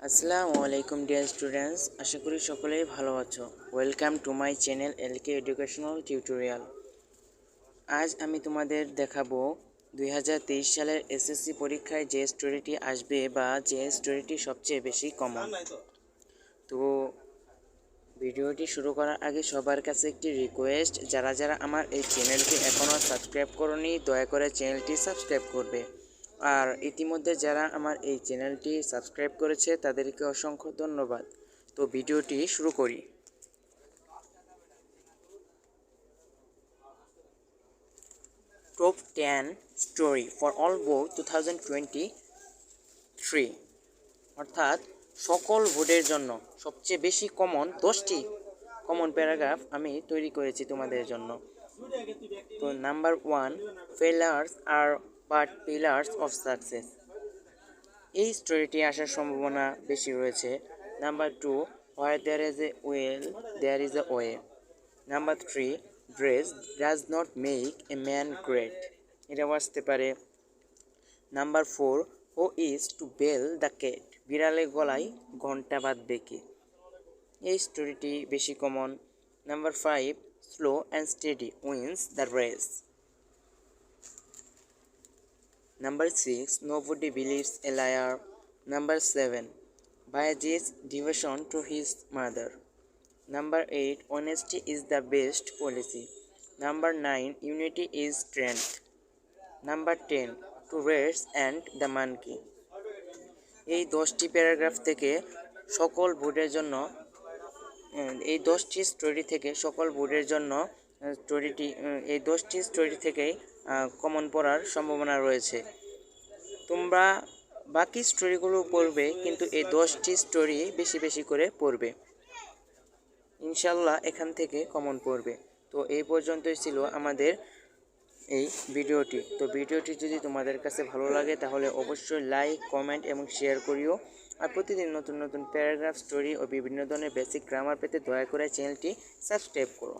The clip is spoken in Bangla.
আসসালামু আলাইকুম ডিয়ার স্টুডেন্টস, আশা করি সকলেই ভালো আছো। Welcome to my channel LK educational tutorial. আজ আমি তোমাদের দেখাবো 2023 সালের এসএসসি পরীক্ষায় যে স্টোরিটি আসবে বা যে স্টোরিটি সবচেয়ে বেশি কমন। তো ভিডিওটি শুরু করার আগে সবার কাছে একটি রিকোয়েস্ট, যারা যারা আমার এই চ্যানেলটি এখনও সাবস্ক্রাইব করোনি দয়া করে চ্যানেলটি সাবস্ক্রাইব করবে। আর ইতিমধ্যে যারা আমার এই চ্যানেলটি সাবস্ক্রাইব করেছে তাদেরকে অসংখ্য ধন্যবাদ। তো ভিডিওটি শুরু করি। Top 10 story for all board 2023, অর্থাৎ সকল বোর্ডের জন্য সবচেয়ে বেশি কমন 10টি কমন প্যারাগ্রাফ আমি তৈরি করেছি তোমাদের জন্য। তো number 1, failures are but pillars of success. এই স্টোরিটি আসার সম্ভাবনা বেশি রয়েছে। Number 2, where there is a will there is a way. Number 3, dress does not make a man great, এটাও আসতে পারে। Number 4, who is to bell the cat, বিড়ালের গলায় ঘন্টা বাঁধবে কে। এই স্টোরিটি বেশি common. Number 5, slow and steady wins the race. Number 6, nobody believes a liar. Number 7, Bayajid's devotion to his mother. Number 8, honesty is the best policy. Number 9, unity is strength. Number 10, to rats and the monkey. এই 10টি প্যারাগ্রাফ থেকে সকল বোর্ডের জন্য এই 10টি স্টোরি থেকে সকল বোর্ডের জন্য এই 10টি স্টোরি থেকেই কমন পড়ার সম্ভাবনা রয়েছে। তোমরা বাকি স্টোরিগুলো পড়বে, কিন্তু এই 10টি স্টোরি বেশি বেশি করে পড়বে, ইনশাল্লাহ এখান থেকে কমন পড়বে। তো এই পর্যন্তই ছিল আমাদের এই ভিডিওটি। তো ভিডিওটি যদি তোমাদের কাছে ভালো লাগে তাহলে অবশ্যই লাইক, কমেন্ট এবং শেয়ার করিও। আর প্রতিদিন নতুন নতুন প্যারাগ্রাফ, স্টোরি ও বিভিন্ন ধরনের বেসিক গ্রামার পেতে দয়া করে চ্যানেলটি সাবস্ক্রাইব করো।